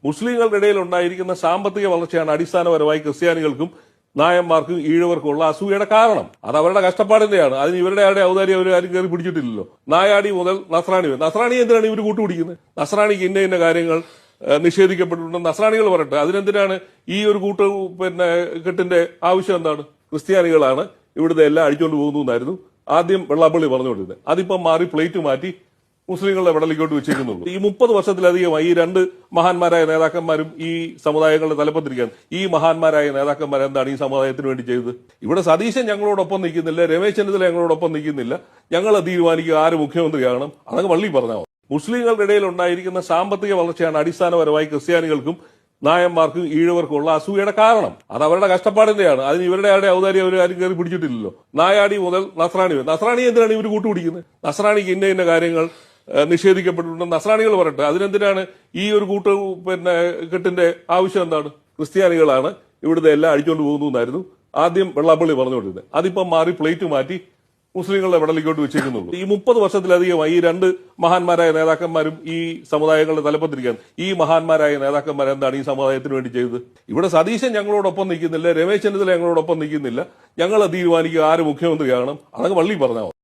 മുസ്ലിങ്ങളുടെ ഇടയിൽ ഉണ്ടായിരിക്കുന്ന സാമ്പത്തിക വളർച്ചയാണ് അടിസ്ഥാനപരമായി ക്രിസ്ത്യാനികൾക്കും നായന്മാർക്കും ഈഴവർക്കും ഉള്ള അസൂയയുടെ കാരണം. അത് അവരുടെ കഷ്ടപ്പാടിന്റെയാണ്. അതിന് ഇവരുടെ ആരുടെ ഔദാര്യം അവർ ആരും കയറി പിടിച്ചിട്ടില്ലല്ലോ. നായാടി മുതൽ നസ്രാണി വരെ. നസ്രാണി എന്തിനാണ് ഇവർ കൂട്ടുപിടിക്കുന്നത്? നസ്രാണിക്ക് ഇന്ന കാര്യങ്ങൾ നിഷേധിക്കപ്പെട്ടിട്ടുണ്ട് നസ്രാണികൾ പറയട്ടെ. അതിനെന്തിനാണ് ഈ ഒരു കെട്ടിന്റെ ആവശ്യം? എന്താണ്? ക്രിസ്ത്യാനികളാണ് ഇവിടുത്തെ എല്ലാം അടിച്ചുകൊണ്ട് പോകുന്നു എന്നായിരുന്നു ആദ്യം വെള്ളാപ്പള്ളി പറഞ്ഞുകൊണ്ടിരുന്നത്. അതിപ്പം മാറി പ്ലേറ്റ് മാറ്റി മുസ്ലിങ്ങളുടെ വിടലിക്കോട്ട് വെച്ചേക്കുന്നുള്ളൂ. ഈ 30 വർഷത്തിലധികമായി ഈ രണ്ട് മഹാന്മാരായ നേതാക്കന്മാരും ഈ സമുദായങ്ങളുടെ തലപ്പത്തിരിക്കുകയാണ്. ഈ മഹാന്മാരായ നേതാക്കന്മാർ എന്താണ് ഈ സമുദായത്തിന് വേണ്ടി ചെയ്തത്? ഇവിടെ സതീശൻ ഞങ്ങളോടൊപ്പം നിൽക്കുന്നില്ല, രമേശ് ചെന്നിത്തല ഞങ്ങളോടൊപ്പം നിൽക്കുന്നില്ല, ഞങ്ങൾ തീരുമാനിക്കുക ആര് മുഖ്യമന്ത്രിയാകണം. അതൊക്കെ വള്ളി പറഞ്ഞാൽ മതി. മുസ്ലിങ്ങളുടെ ഇടയിൽ ഉണ്ടായിരിക്കുന്ന സാമ്പത്തിക വളർച്ചയാണ് അടിസ്ഥാനപരമായി ക്രിസ്ത്യാനികൾക്കും നായന്മാർക്കും ഈഴവർക്കും ഉള്ള അസൂയയുടെ കാരണം. അത് അവരുടെ കഷ്ടപ്പാടിന്റെയാണ്. അതിന് ഇവരുടെ ആരുടെ ഔദാര്യം അവർ ആരും കയറി പിടിച്ചിട്ടില്ലല്ലോ. നായാടി മുതൽ നസ്രാണി വരെ. നസ്രാണി എന്തിനാണ് ഇവർ കൂട്ടുപിടിക്കുന്നത്? നസ്രാണിക്ക് ഇന്ന കാര്യങ്ങൾ നിഷേധിക്കപ്പെട്ടിട്ടുണ്ട് നസ്രാണികൾ പറയട്ടെ. അതിനെന്തിനാണ് ഈ ഒരു കെട്ടിന്റെ ആവശ്യം? എന്താണ്? ക്രിസ്ത്യാനികളാണ് ഇവിടുത്തെ എല്ലാം അടിച്ചുകൊണ്ട് പോകുന്നു എന്നായിരുന്നു ആദ്യം വെള്ളാപ്പള്ളി പറഞ്ഞുകൊണ്ടിരുന്നത്. അതിപ്പം മാറി പ്ലേറ്റ് മാറ്റി മുസ്ലിങ്ങളുടെ വിടലിക്കോട്ട് വെച്ചേക്കുന്നുള്ളൂ. ഈ 30 വർഷത്തിലധികമായി ഈ രണ്ട് മഹാന്മാരായ നേതാക്കന്മാരും ഈ സമുദായങ്ങളുടെ തലപ്പത്തിരിക്കുകയാണ്. ഈ മഹാന്മാരായ നേതാക്കന്മാർ എന്താണ് ഈ സമുദായത്തിന് വേണ്ടി ചെയ്തത്? ഇവിടെ സതീശൻ ഞങ്ങളോടൊപ്പം നിൽക്കുന്നില്ല, രമേശ് ചെന്നിത്തല ഞങ്ങളോടൊപ്പം നിൽക്കുന്നില്ല, ഞങ്ങൾ തീരുമാനിക്കുക ആര് മുഖ്യമന്ത്രിയാകണം. അതൊക്കെ വള്ളി പറഞ്ഞാൽ മതി.